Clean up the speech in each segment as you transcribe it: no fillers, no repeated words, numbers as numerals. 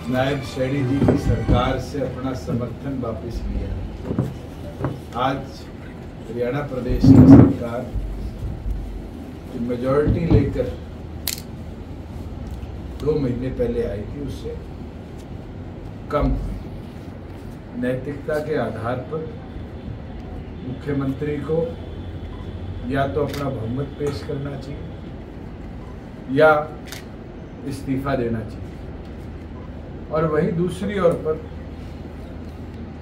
नायब शैडी जी की सरकार से अपना समर्थन वापस लिया। आज हरियाणा प्रदेश की सरकार की मेजॉरिटी लेकर 2 महीने पहले आई थी, उससे कम नैतिकता के आधार पर मुख्यमंत्री को या तो अपना बहुमत पेश करना चाहिए या इस्तीफा देना चाहिए। और वहीं दूसरी ओर पर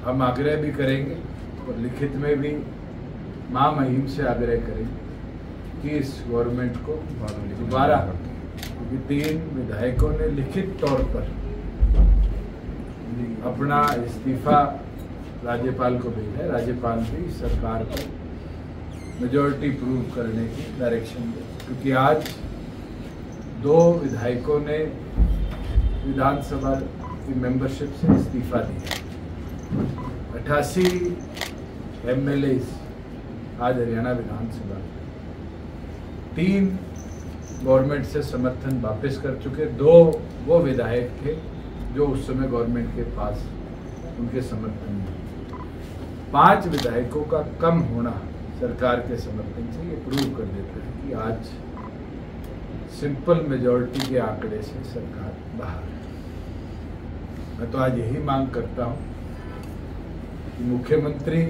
हम आग्रह भी करेंगे और लिखित में भी महामहिम से आग्रह करेंगे कि इस गवर्नमेंट को दोबारा, क्योंकि 3 विधायकों ने लिखित तौर पर अपना इस्तीफा राज्यपाल को भेजा है। राज्यपाल भी सरकार को मेजॉरिटी प्रूव करने की डायरेक्शन दे, क्योंकि आज 2 विधायकों ने विधानसभा की मेंबरशिप से इस्तीफा दिया। 88 MLA आज हरियाणा विधानसभा 3 गवर्नमेंट से समर्थन वापस कर चुके। 2 वो विधायक थे जो उस समय गवर्नमेंट के पास उनके समर्थन में। 5 विधायकों का कम होना सरकार के समर्थन से ये प्रूव कर देता है कि आज सिंपल मेजॉरिटी के आंकड़े से सरकार बाहर है। मैं तो आज यही मांग करता हूं कि मुख्यमंत्री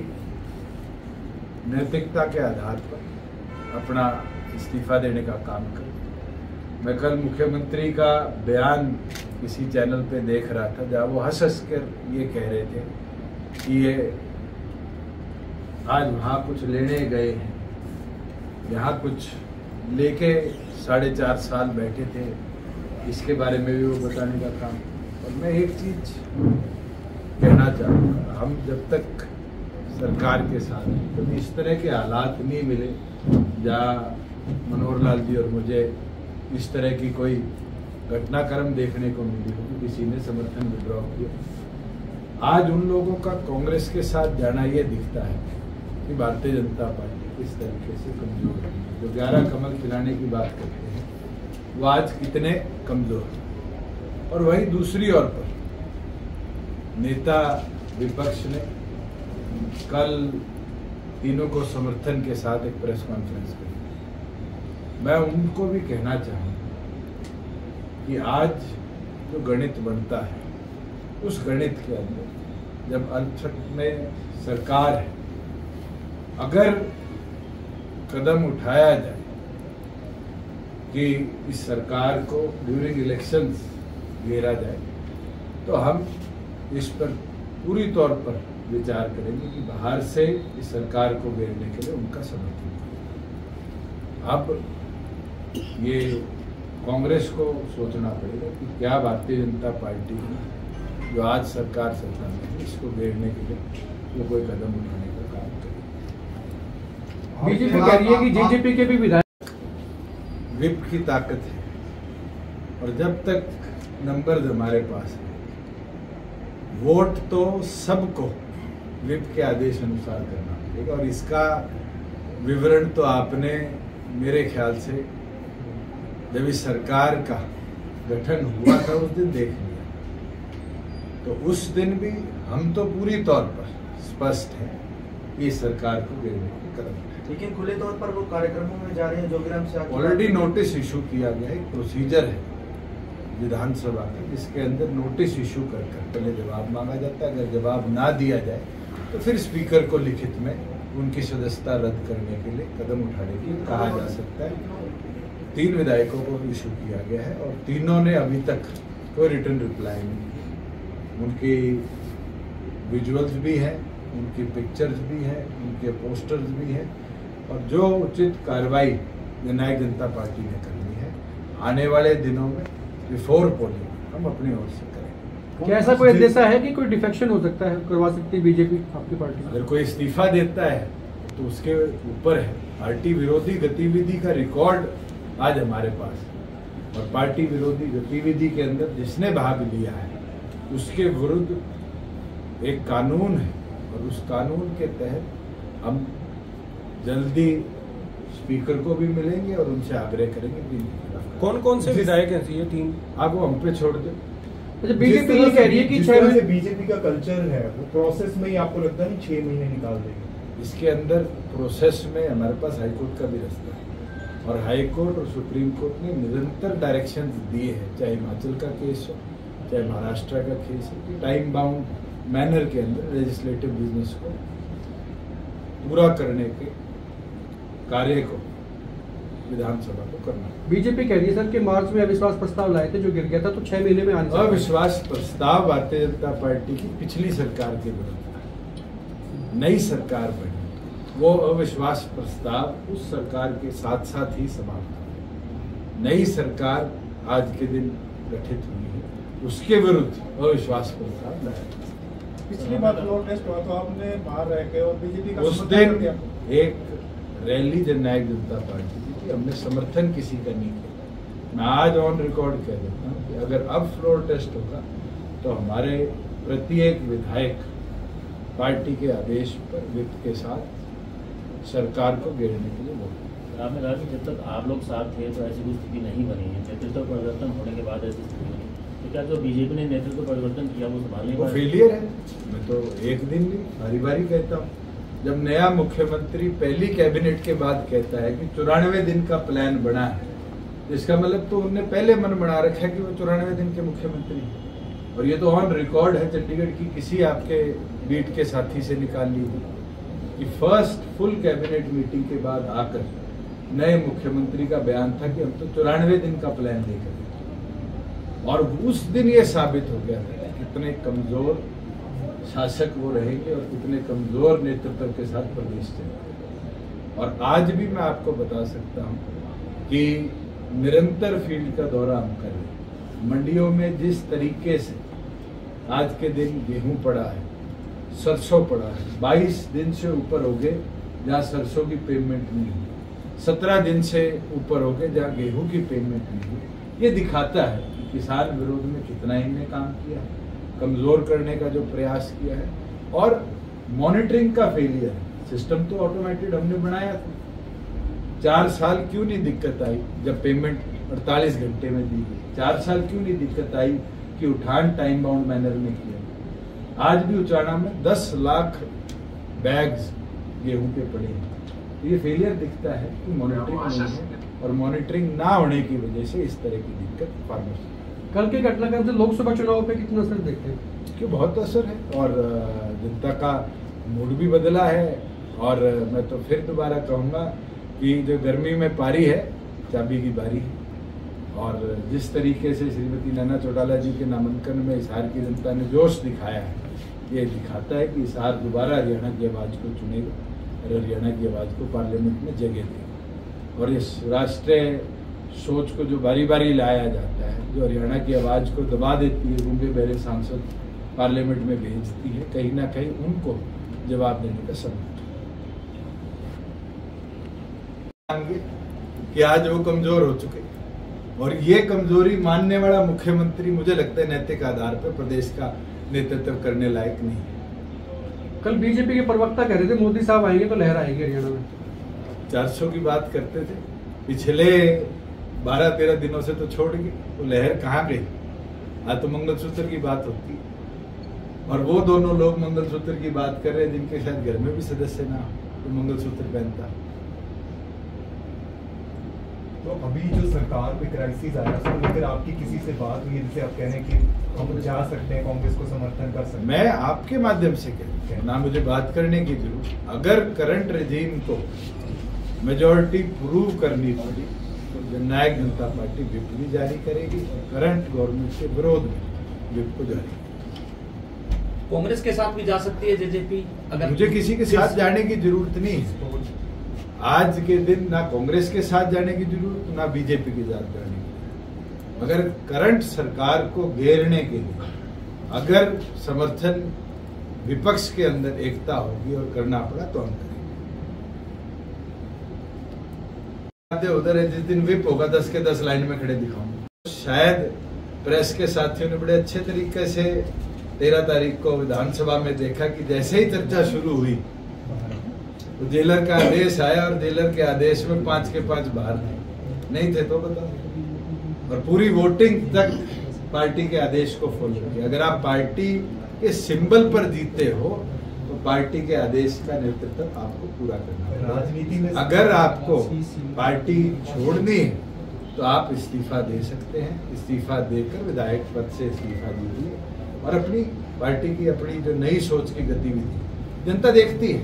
नैतिकता के आधार पर अपना इस्तीफा देने का काम करे। मैं कल मुख्यमंत्री का बयान किसी चैनल पे देख रहा था, जहां वो हंस कर ये कह रहे थे कि ये आज वहां कुछ लेने गए हैं, यहाँ कुछ लेके 4.5 साल बैठे थे, इसके बारे में भी वो बताने का काम। और मैं एक चीज कहना चाहूँगा, हम जब तक सरकार के साथ तो इस तरह के हालात नहीं मिले जहाँ मनोहर लाल जी और मुझे इस तरह की कोई घटनाक्रम देखने को मिली हो कि किसी ने समर्थन विड्रॉ किया। आज उन लोगों का कांग्रेस के साथ जाना ये दिखता है कि भारतीय जनता पार्टी किस तरीके से कमजोर है। जो 11 कमल खिलाने की बात करते हैं वो आज कितने कमजोर है। और वहीं दूसरी ओर पर नेता विपक्ष ने कल तीनों को समर्थन के साथ एक प्रेस कॉन्फ्रेंस की। मैं उनको भी कहना चाहूँगा कि आज जो गणित बनता है, उस गणित के अंदर जब अल्पसंख्यक में सरकार है, अगर कदम उठाया जाए कि इस सरकार को ड्यूरिंग इलेक्शंस घेरा जाए, तो हम इस पर पूरी तौर पर विचार करेंगे कि बाहर से इस सरकार को घेरने के लिए उनका समर्थन करें। अब ये कांग्रेस को सोचना पड़ेगा कि क्या भारतीय जनता पार्टी जो आज सरकार सत्ता में है, इसको घेरने के लिए वो कोई कदम उठाने का काम करें। बीजेपी कह रही है कि जेजेपी के भी विधायक विप की ताकत है, और जब तक नंबर्स हमारे पास है, वोट तो सबको विप के आदेश अनुसार करना पड़ेगा। और इसका विवरण तो आपने मेरे ख्याल से जब इस सरकार का गठन हुआ था उस दिन देख लिया। तो उस दिन भी हम तो पूरी तौर पर स्पष्ट है कि सरकार को घेरने के कदम उठाए। लेकिन खुले तौर पर वो कार्यक्रमों में जा रहे हैं। जोगीराम से ऑलरेडी नोटिस इशू किया गया है, प्रोसीजर है विधानसभा का, जिसके अंदर नोटिस इशू कर पहले जवाब मांगा जाता है। अगर जवाब ना दिया जाए तो फिर स्पीकर को लिखित में उनकी सदस्यता रद्द करने के लिए कदम उठाने के लिए कहा जा सकता है। 3 विधायकों को इशू किया गया है और तीनों ने अभी तक कोई रिटर्न रिप्लाई नहीं किया। उनकी विजुअल्स भी हैं, उनकी पिक्चर्स भी हैं, उनके पोस्टर्स भी हैं, और जो उचित कार्रवाई जननायक जनता पार्टी ने करनी है आने वाले दिनों में बिफोर पोलिंग हम अपनी ओर से करेंगे। क्या ऐसा कोई अंदेशा है कि कोई डिफेक्शन हो सकता है, करवा सकती है बीजेपी आपकी पार्टी? अगर कोई इस्तीफा देता है तो उसके ऊपर है। पार्टी विरोधी गतिविधि का रिकॉर्ड आज हमारे पास है, और पार्टी विरोधी गतिविधि के अंदर जिसने भाग लिया है उसके विरुद्ध एक कानून है, और उस कानून के तहत हम जल्दी स्पीकर को भी मिलेंगे और उनसे आग्रह करेंगे कि कौन कौन से विधायक हैं ये 3? आप वो हम पे छोड़ दें। बीजेपी ये कह रही है कि जिस तरह से बीजेपी का कल्चर है वो प्रोसेस में ही आपको लगता नहीं 6 महीने निकाल देंगे? इसके अंदर प्रोसेस में हमारे पास हाईकोर्ट का भी रास्ता है और हाईकोर्ट और सुप्रीम कोर्ट ने निरंतर डायरेक्शन दिए हैं, चाहे हिमाचल का केस हो चाहे महाराष्ट्र का केस हो, कि टाइम बाउंड मैनर के अंदर लेजिस्लेटिव बिजनेस को पूरा करने के कार्य को विधानसभा को करना। बीजेपी कह रही है सर कि मार्च में अविश्वास प्रस्ताव लाए थे जो गिर गया था, तो 6 महीने में आने से अविश्वास प्रस्ताव भारतीय जनता पार्टी की पिछली सरकार के विरुद्ध नई सरकार बनी, वो अविश्वास प्रस्ताव उस सरकार के साथ साथ ही समाप्त हो। नई सरकार आज के दिन गठित हुई है, उसके विरुद्ध अविश्वास प्रस्ताव लाया। पिछली बार फ्लोर टेस्ट हुआ तो आपने बाहर रह के और बीजेपी का उस दिन एक रैली जननायक जनता पार्टी की, हमने समर्थन किसी का नहीं किया। मैं आज ऑन रिकॉर्ड कह देता हूँ कि अगर अब फ्लोर टेस्ट होगा तो हमारे प्रत्येक विधायक पार्टी के आदेश पर विप के साथ सरकार को घेरने के लिए बोले। आपने कहा कि जब तक आप लोग साथ थे तो ऐसी कोई स्थिति नहीं बनी है, नेतृत्व परिवर्तन होने के बाद ऐसी स्थिति बनी, तो क्या जो बीजेपी ने नेतृत्व परिवर्तन किया वो संभालने वो फेलियर है। मैं तो एक दिन नहीं बारी बारी कहता हूँ, जब नया मुख्यमंत्री पहली कैबिनेट के बाद कहता है कि 94 दिन का प्लान बना है, इसका मतलब तो उनने पहले मन बना रखा है कि वो 94 दिन के मुख्यमंत्री हैं। और ये तो ऑन रिकॉर्ड है, चंडीगढ़ की किसी आपके बीट के साथी से निकाल ली थी कि फर्स्ट फुल कैबिनेट मीटिंग के बाद आकर नए मुख्यमंत्री का बयान था कि हम तो 94 दिन का प्लान लेकर, और उस दिन ये साबित हो गया था कितने कमजोर शासक वो रहेंगे और कितने कमजोर नेतृत्व के साथ प्रदेश चलेंगे। और आज भी मैं आपको बता सकता हूं कि निरंतर फील्ड का दौरा हम कर रहे हैं। मंडियों में जिस तरीके से आज के दिन गेहूं पड़ा है, सरसों पड़ा है, 22 दिन से ऊपर हो गए जहाँ सरसों की पेमेंट नहीं हुई, 17 दिन से ऊपर हो गए जहाँ गेहूं की पेमेंट नहीं हुई। ये दिखाता है कि किसान विरोध में कितना इन्होंने काम किया है, कमजोर करने का जो प्रयास किया है, और मॉनिटरिंग का फेलियर है। सिस्टम तो ऑटोमेटेड हमने बनाया था, 4 साल क्यों नहीं दिक्कत आई जब पेमेंट 48 घंटे में दी गई? 4 साल क्यों नहीं दिक्कत आई कि उठान टाइम बाउंड मैनर में किया? आज भी उचाना में 10 लाख बैग्स गेहूं के पड़े हैं। ये फेलियर दिखता है कि मॉनिटरिंग नहीं है, और मॉनिटरिंग ना होने की वजह से इस तरह की दिक्कत फार्मर्स। कल के घटनाक्रम से लोकसभा चुनाव पे कितना असर देखते हैं? कि बहुत असर है, और जनता का मूड भी बदला है। और मैं तो फिर दोबारा कहूँगा कि जो गर्मी में पारी है, चाबी की बारी है। और जिस तरीके से श्रीमती नैना चौटाला जी के नामांकन में हिसार की जनता ने जोश दिखाया है, ये दिखाता है कि हिसार दोबारा हरियाणा की आवाज़ को चुनेगा और हरियाणा की आवाज़ को पार्लियामेंट में जगह देगा। और इस राष्ट्रीय सोच को जो बारी बारी लाया जाता है, जो हरियाणा की आवाज़ को दबा देती है, गूंगे बहरे सांसद पार्लियामेंट में भेजती है, कहीं ना कहीं उनको जवाब देने का समय कि आज वो कमजोर हो चुके, और ये कमजोरी मानने वाला मुख्यमंत्री मुझे लगता है नैतिक आधार पर प्रदेश का नेतृत्व करने लायक नहीं है। कल बीजेपी के प्रवक्ता कह रहे थे मोदी साहब आएंगे तो लहर आएगी हरियाणा में। 400 की बात करते थे, पिछले 12-13 दिनों से तो छोड़ गए, वो लहर कहाँ गई? आज तो मंगलसूत्र की बात होती, और वो दोनों लोग मंगलसूत्र की बात कर रहे हैं जिनके शायद घर में भी सदस्य ना हो तो मंगलसूत्र पहनता। तो अभी जो सरकार में क्राइसिस आया, उसको लेकर आपकी किसी से बात हुई जिसे आप कह रहे हैं कि हम जा सकते हैं, कांग्रेस को समर्थन कर सकते हैं? मैं आपके माध्यम से कहता हूं, ना मुझे बात करने की जरूरत। अगर करंट रेजीम को मेजॉरिटी प्रूव करनी पड़ी तो जननायक जनता पार्टी विप भी जारी करेगी, और करंट गवर्नमेंट के विरोध में विप को जारी करेगी। कांग्रेस के साथ भी जा सकती है जेजेपी? अगर मुझे किसी के साथ जाने की जरूरत नहीं है। आज के दिन ना कांग्रेस के साथ जाने की जरूरत, ना बीजेपी के साथ जाने की। अगर करंट सरकार को घेरने के लिए अगर समर्थन विपक्ष के अंदर एकता होगी और करना पड़ा तो हम करेंगे। उधर है, जिस दिन विप होगा 10 के 10 लाइन में खड़े दिखाऊंगा। शायद प्रेस के साथियों ने बड़े अच्छे तरीके से 13 तारीख को विधानसभा में देखा कि जैसे ही चर्चा शुरू हुई तो जेलर का आदेश आया, और जेलर के आदेश में 5 के 5 बाहर थे, नहीं थे तो बताओ। और पूरी वोटिंग तक पार्टी के आदेश को फॉलो किया। अगर आप पार्टी के सिंबल पर जीते हो तो पार्टी के आदेश का नेतृत्व आपको पूरा करना है। राजनीति में अगर आपको पार्टी छोड़नी है तो आप इस्तीफा दे सकते हैं, इस्तीफा देकर विधायक पद से इस्तीफा दीजिए और अपनी पार्टी की अपनी जो नई सोच की गतिविधि जनता देखती है,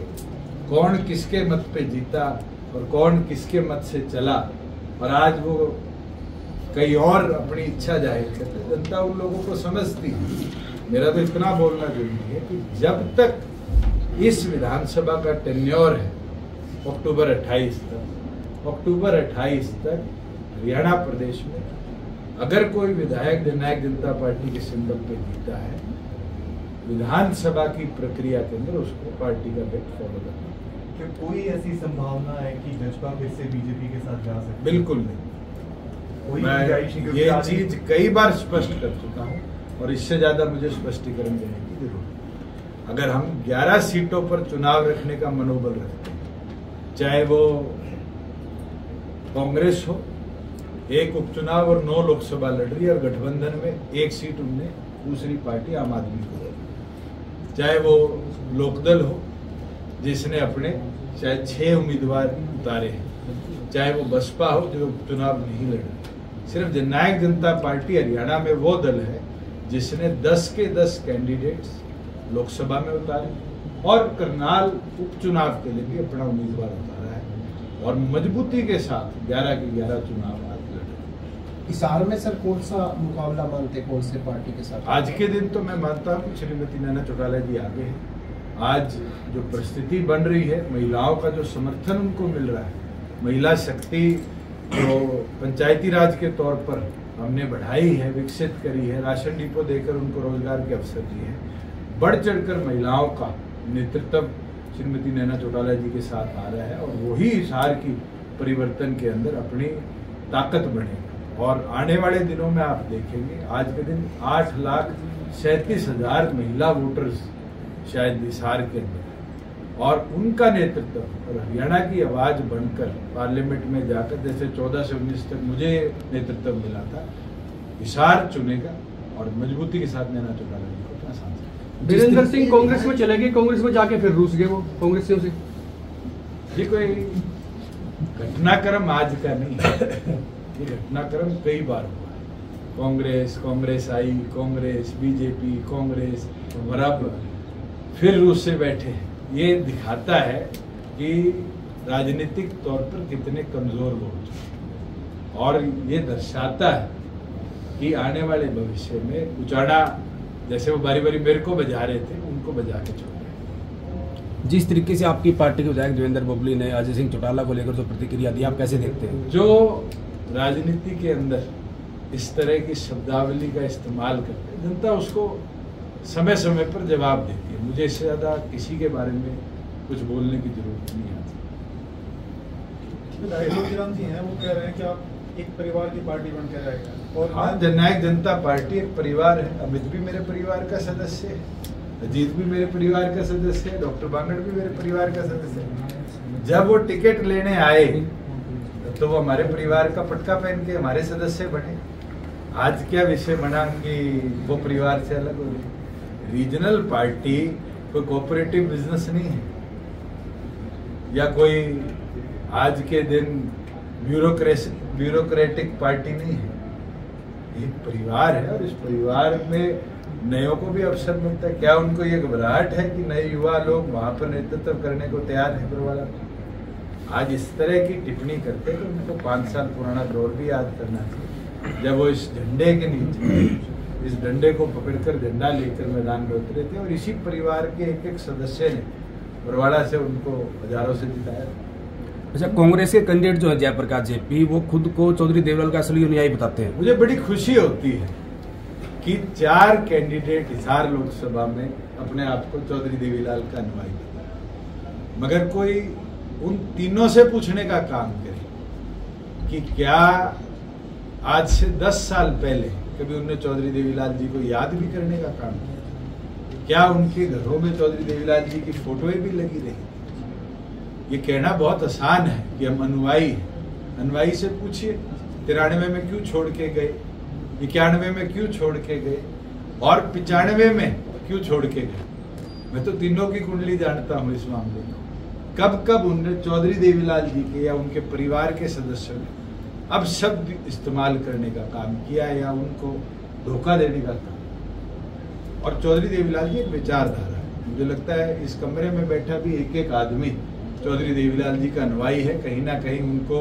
कौन किसके मत पे जीता और कौन किसके मत से चला और आज वो कहीं और अपनी इच्छा जाहिर करते, जनता उन लोगों को समझती है। मेरा तो इतना बोलना जरूरी है कि जब तक इस विधानसभा का टेन्योर है अक्टूबर 28 तक हरियाणा प्रदेश में अगर कोई विधायक जननायक जनता पार्टी के सिंबल पे जीता है, विधानसभा की प्रक्रिया के अंदर उसको पार्टी का वेट फॉलो करना। क्या कोई ऐसी संभावना है कि जजपा फिर से बीजेपी के साथ जा सकते? बिल्कुल नहीं। कोई मैं गुंजाइश नहीं, क्योंकि ये आज- चीज कई बार स्पष्ट कर चुका हूँ और इससे ज्यादा मुझे स्पष्टीकरण देने की जरूरत है। अगर हम 11 सीटों पर चुनाव रखने का मनोबल रखते हैं, चाहे वो कांग्रेस हो, एक उपचुनाव और 9 लोकसभा लड़ रही है और गठबंधन में 1 सीट उनने दूसरी पार्टी आम आदमी को दी, चाहे वो लोकदल हो जिसने अपने शायद 6 उम्मीदवार उतारे हैं, चाहे वो बसपा हो जो चुनाव नहीं लड़ रही। सिर्फ जननायक जनता पार्टी हरियाणा में वो दल है जिसने 10 के 10 कैंडिडेट्स लोकसभा में उतारे और करनाल उपचुनाव के लिए भी अपना उम्मीदवार उतारा है और मजबूती के साथ 11 के 11 चुनाव आज लड़ रहे हैं। हिसार में सर कौन सा मुकाबला मानते, कौन से पार्टी के साथ? आज के दिन तो मैं मानता हूँ श्रीमती नैना चौटाला जी आगे हैं। आज जो परिस्थिति बन रही है, महिलाओं का जो समर्थन उनको मिल रहा है, महिला शक्ति जो पंचायती राज के तौर पर हमने बढ़ाई है, विकसित करी है, राशन डिपो देकर उनको रोजगार के अवसर दिए हैं, बढ़ चढ़कर महिलाओं का नेतृत्व श्रीमती नैना चौटाला जी के साथ आ रहा है और वही हिसार की परिवर्तन के अंदर अपनी ताकत बनेगा। और आने वाले दिनों में आप देखेंगे आज के दिन 8,37,000 महिला वोटर्स शायद हिसार के अंदर, और उनका नेतृत्व और हरियाणा की आवाज बनकर पार्लियामेंट में जाकर, जैसे 14 से 19 तक मुझे नेतृत्व मिला था, हिसार चुनेगा और मजबूती के साथ नैना चौटाला जी को अपना सांसद। वीरेंद्र सिंह कांग्रेस में चले गए, कांग्रेस में जाके फिर रूस गए वो कांग्रेसियों से। ये कोई घटनाक्रम आज का नहीं है, ये घटनाक्रम कई बार हुआ है। कांग्रेस आई, कांग्रेस, बीजेपी, कांग्रेस और अब फिर रूस से बैठे। ये दिखाता है कि राजनीतिक तौर पर कितने कमजोर वो हो चुके और ये दर्शाता है कि आने वाले भविष्य में उचाड़ा जैसे वो बारी बारी मेरे को बजा रहे थे, उनको बजा के छोड़ रहे। जिस तरीके से आपकी पार्टी के विधायक देवेंद्र बबली ने अजय सिंह चौटाला को लेकर जो प्रतिक्रिया दी, आप कैसे देखते हैं? जो राजनीति के अंदर इस तरह की शब्दावली का इस्तेमाल करते हैं, जनता उसको समय समय पर जवाब देती है। मुझे इससे ज्यादा किसी के बारे में कुछ बोलने की जरूरत नहीं आती। जोगीराम जी हैं, वो कह रहे हैं कि आप एक परिवार की पार्टी बन के रहेगा। और हाँ, जननायक जनता पार्टी एक परिवार है। अमित भी मेरे परिवार का सदस्य है, अजीत भी मेरे परिवार का सदस्य है, डॉक्टर बांगड़ भी मेरे परिवार का सदस्य है। जब वो टिकट लेने आए तो वो हमारे परिवार का पटका पहन के हमारे सदस्य बने। आज क्या विषय बना कि वो परिवार से अलग हो गए? रीजनल पार्टी कोई कोऑपरेटिव बिजनेस नहीं है या कोई आज के दिन ब्यूरोक्रेटिक पार्टी नहीं है। एक परिवार है और इस परिवार में नयों को भी अवसर मिलता है। क्या उनको ये घबराहट है कि नए युवा लोग वहां पर नेतृत्व करने को तैयार है? परवाला आज इस तरह की टिप्पणी करते हैं तो उनको 5 साल पुराना दौर भी याद करना चाहिए, जब वो इस झंडे के नीचे इस डंडे को पकड़कर झंडा लेकर मैदान में उतरे थे और इसी परिवार के एक सदस्य ने बरवाड़ा से उनको हजारों से जिताया। अच्छा, कांग्रेस के कैंडिडेट जो है जयप्रकाश जेपी, वो खुद को चौधरी देवीलाल का असली अनुयायी बताते हैं। मुझे बड़ी खुशी होती है कि 4 कैंडिडेट हिसार लोकसभा में अपने आप को चौधरी देवीलाल का अनुयायी बताते, मगर कोई उन तीनों से पूछने का काम करे कि क्या आज से 10 साल पहले कभी उनने चौधरी देवीलाल जी को याद भी करने का काम किया? क्या उनके घरों में चौधरी देवीलाल जी की फोटोएं भी लगी रही? ये कहना बहुत आसान है कि हम अनुयायी हैं। अनुयायी से पूछिए 93 में क्यों छोड़ के गए, 91 में क्यों छोड़ के गए और 95 में क्यों छोड़ के गए। मैं तो तीनों की कुंडली जानता हूँ इस मामले में। कब कब उनने चौधरी देवीलाल जी के या उनके परिवार के सदस्यों ने अब शब्द इस्तेमाल करने का काम किया या उनको धोखा देने का काम। और चौधरी देवीलाल जी एक विचारधारा है। मुझे लगता है इस कमरे में बैठा भी एक एक आदमी चौधरी देवीलाल जी का अनुयायी है, कहीं ना कहीं उनको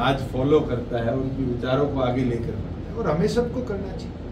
आज फॉलो करता है, उनके विचारों को आगे लेकर बढ़ता है और हमें सबको करना चाहिए।